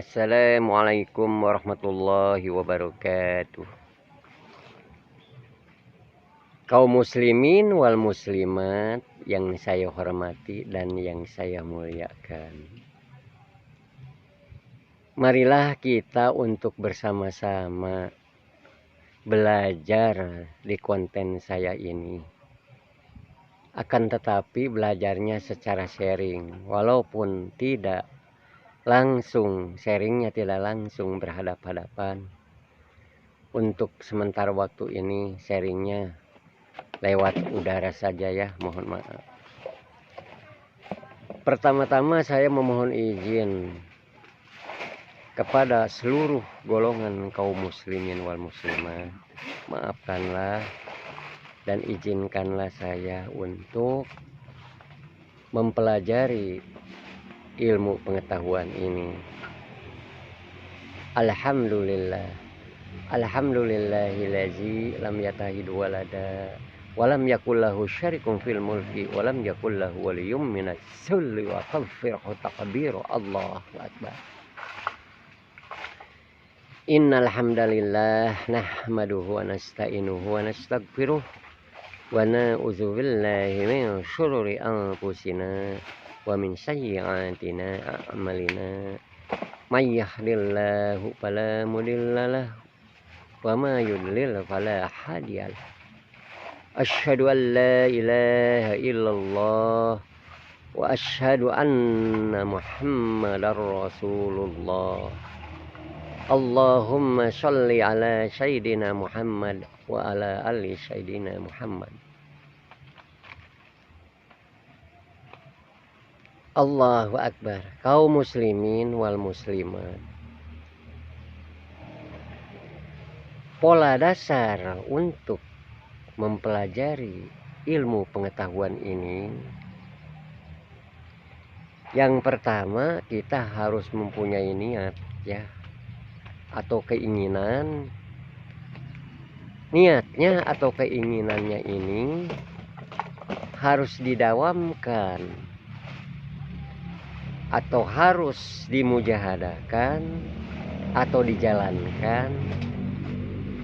Assalamualaikum warahmatullahi wabarakatuh. Kaum muslimin wal muslimat yang saya hormati dan yang saya muliakan. Marilah kita untuk bersama-sama belajar di konten saya ini. Akan tetapi belajarnya secara sharing, walaupun tidak langsung, sharingnya tidak langsung berhadap-hadapan. Untuk sementara waktu ini sharingnya lewat udara saja ya, mohon maaf. Pertama-tama saya memohon izin kepada seluruh golongan kaum muslimin wal muslimat. Maafkanlah dan izinkanlah saya untuk mempelajari ilmu pengetahuan ini. Alhamdulillah. Alhamdulillahillazi lam yattahid walada walam yakullahu syarikun fil mulki walam yakullahu waliyyun minas sulli wa kaffirhu takbir. Allahu akbar. Innal hamdalillah nahmaduhu wa nasta'inuhu wa nastaghfiruh wa na'udzu billahi min syururi anfusina wa min sayyi'ati a'malina. May yahdihillahu fala mudilla lahu wa may yudlil fala hadiyalah. Asyhadu an la ilaha illallah wa asyhadu anna Muhammadar Rasulullah. Allahumma sholli ala sayyidina Muhammad wa ala ali sayyidina Muhammad. Allahu akbar. Kaum muslimin wal muslimat. Pola dasar untuk mempelajari ilmu pengetahuan ini, yang pertama kita harus mempunyai niat ya, atau keinginan. Niatnya atau keinginannya ini harus didawamkan atau harus dimujahadakan atau dijalankan,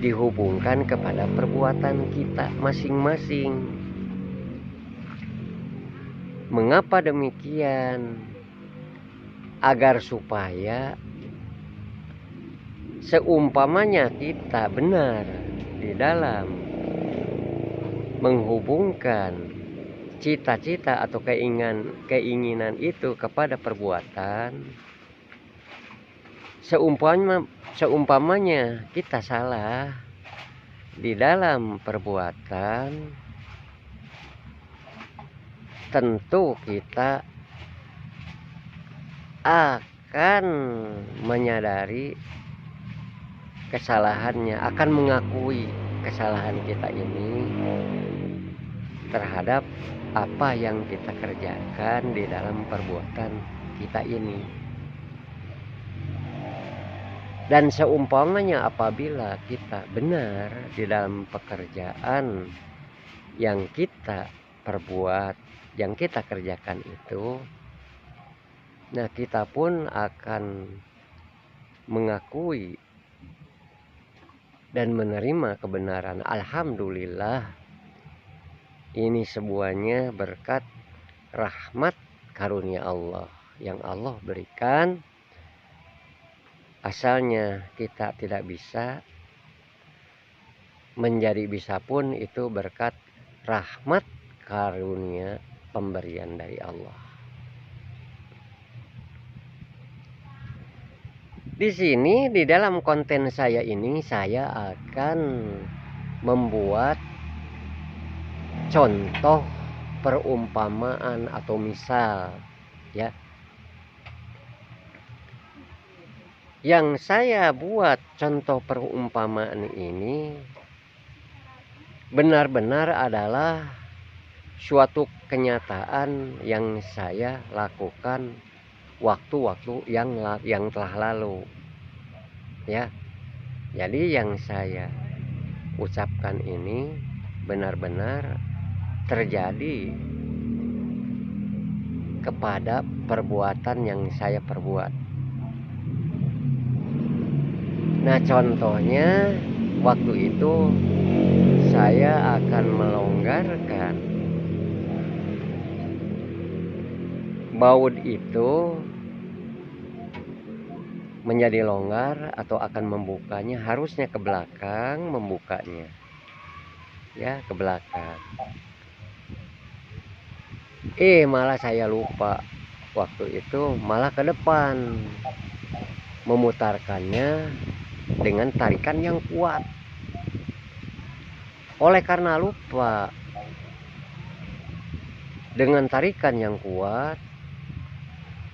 dihubungkan kepada perbuatan kita masing-masing. Mengapa demikian? Agar supaya seumpamanya kita benar di dalam menghubungkan cita-cita atau keinginan itu kepada perbuatan, seumpamanya kita salah di dalam perbuatan, tentu kita akan menyadari kesalahannya, akan mengakui kesalahan kita ini terhadap apa yang kita kerjakan di dalam perbuatan kita ini. Dan seumpamanya apabila kita benar di dalam pekerjaan yang kita perbuat, yang kita kerjakan itu, nah kita pun akan mengakui dan menerima kebenaran. Alhamdulillah, ini semuanya berkat rahmat karunia Allah yang Allah berikan. Asalnya kita tidak bisa, menjadi bisa pun itu berkat rahmat karunia pemberian dari Allah. Di sini di dalam konten saya ini saya akan membuat contoh perumpamaan atau misal ya. Yang saya buat contoh perumpamaan ini benar-benar adalah suatu kenyataan yang saya lakukan waktu-waktu yang telah lalu ya. Jadi yang saya ucapkan ini benar-benar terjadi kepada perbuatan yang saya perbuat. Nah, contohnya waktu itu saya akan melonggarkan baut itu menjadi longgar atau akan membukanya, harusnya ke belakang membukanya, ya, ke belakang. Malah saya lupa waktu itu, malah ke depan memutarkannya dengan tarikan yang kuat. Oleh karena lupa dengan tarikan yang kuat,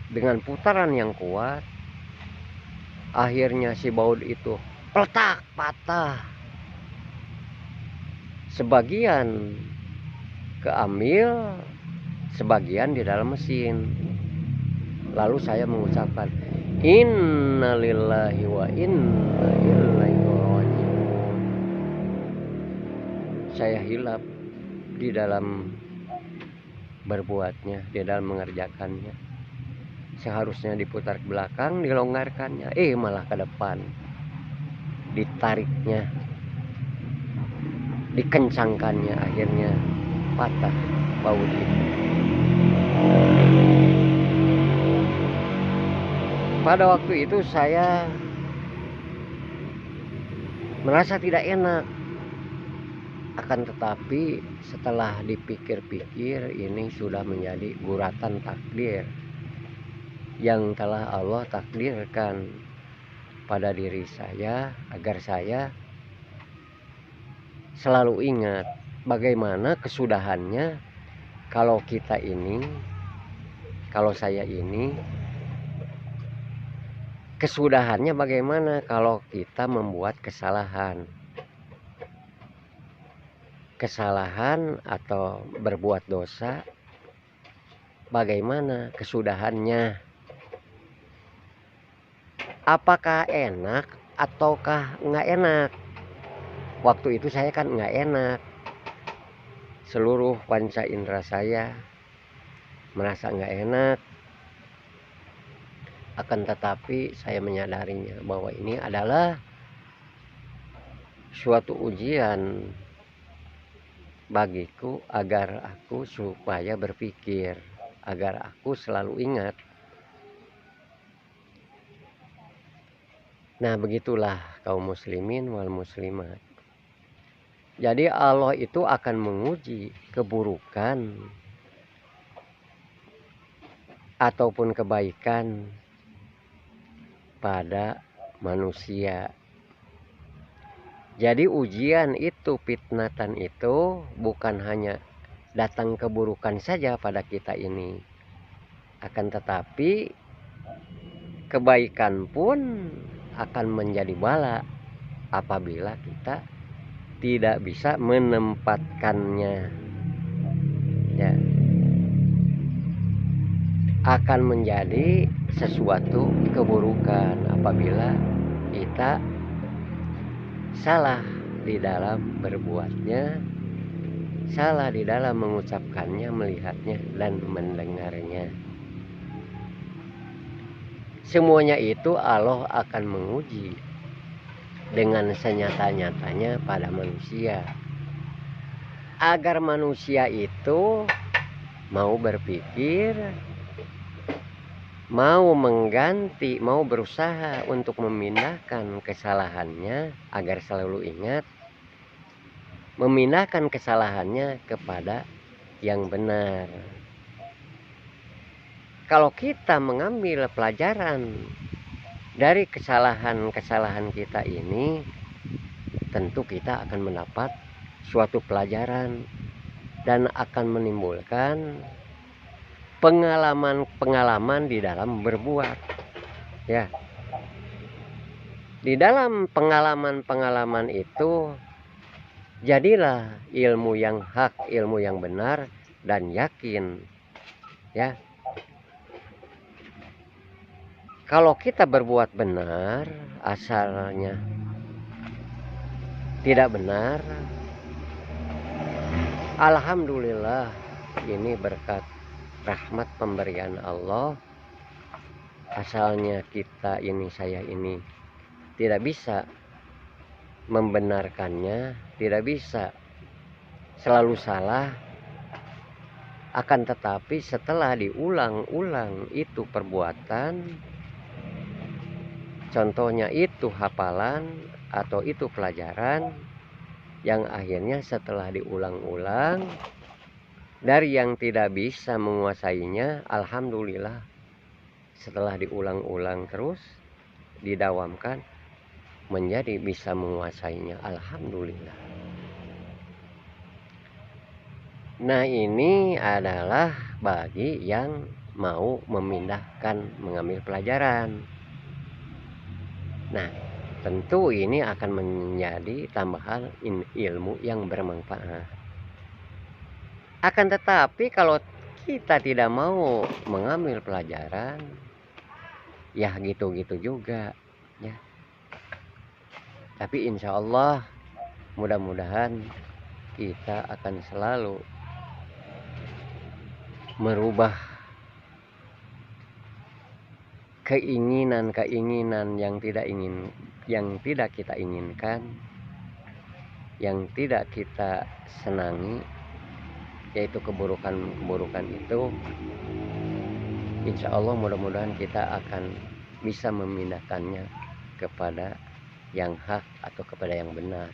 dengan putaran yang kuat, akhirnya si baut itu peletak, patah. Sebagian keambil, sebagian di dalam mesin. Lalu saya mengucapkan innalillahi wa inna ilaihi raji'un. Saya hilap di dalam berbuatnya, di dalam mengerjakannya. Seharusnya diputar ke belakang, dilonggarkannya, malah ke depan, ditariknya, dikencangkannya, akhirnya patah baut itu. Pada waktu itu saya merasa tidak enak. Akan tetapi setelah dipikir-pikir, ini sudah menjadi guratan takdir yang telah Allah takdirkan pada diri saya, agar saya selalu ingat bagaimana kesudahannya kalau kita ini, kalau saya ini, kesudahannya bagaimana kalau kita membuat kesalahan atau berbuat dosa, bagaimana kesudahannya? Apakah enak ataukah nggak enak? Waktu itu saya kan nggak enak. Seluruh panca indera saya merasa nggak enak. Akan tetapi saya menyadarinya bahwa ini adalah suatu ujian bagiku, agar aku supaya berpikir, agar aku selalu ingat. Nah, begitulah kaum muslimin wal muslimat. Jadi Allah itu akan menguji keburukan ataupun kebaikan pada manusia. Jadi ujian itu, fitnatan itu bukan hanya datang keburukan saja pada kita ini, akan tetapi kebaikan pun akan menjadi bala apabila kita tidak bisa menempatkannya, ya, akan menjadi sesuatu keburukan apabila kita salah di dalam berbuatnya, salah di dalam mengucapkannya, melihatnya, dan mendengarnya. Semuanya itu Allah akan menguji dengan senyata-nyatanya pada manusia, agar manusia itu mau berpikir, mau mengganti, mau berusaha untuk memindahkan kesalahannya, agar selalu ingat memindahkan kesalahannya kepada yang benar. Kalau kita mengambil pelajaran dari kesalahan-kesalahan kita ini, tentu kita akan mendapat suatu pelajaran dan akan menimbulkan pengalaman-pengalaman di dalam berbuat, ya. Di dalam pengalaman-pengalaman itu jadilah ilmu yang hak, ilmu yang benar dan yakin, ya. Kalau kita berbuat benar, asalnya tidak benar, alhamdulillah, ini berkat rahmat pemberian Allah. Asalnya kita ini, saya ini tidak bisa membenarkannya, tidak bisa selalu salah. Akan tetapi setelah diulang-ulang itu perbuatan, contohnya itu hafalan atau itu pelajaran, yang akhirnya setelah diulang-ulang, dari yang tidak bisa menguasainya, alhamdulillah setelah diulang-ulang terus, didawamkan, menjadi bisa menguasainya, alhamdulillah. Nah, ini adalah bagi yang mau memindahkan mengambil pelajaran. Nah, tentu ini akan menjadi tambahan ilmu yang bermanfaat. Akan tetapi kalau kita tidak mau mengambil pelajaran, ya gitu-gitu juga ya. Tapi insya Allah mudah-mudahan kita akan selalu merubah keinginan-keinginan yang tidak kita inginkan, yang tidak kita senangi, yaitu keburukan-keburukan itu. Insya Allah mudah-mudahan kita akan bisa memindahkannya kepada yang hak atau kepada yang benar,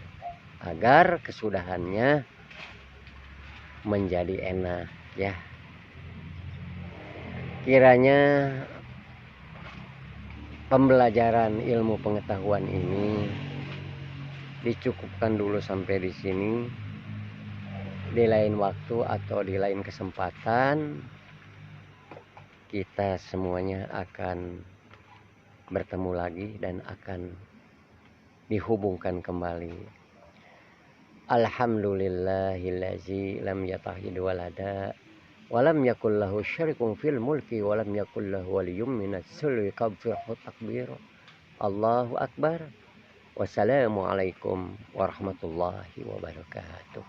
agar kesudahannya menjadi enak ya. Kiranya pembelajaran ilmu pengetahuan ini dicukupkan dulu sampai di sini. Di lain waktu atau di lain kesempatan kita semuanya akan bertemu lagi dan akan dihubungkan kembali. Alhamdulillahillazi lam yattahid walada walam yakul lahu syarikun fil mulki walam yakul lahu waliyyun minas sulli kabfirhu takbir. Allahu akbar. Wassalamualaikum warahmatullahi wabarakatuh.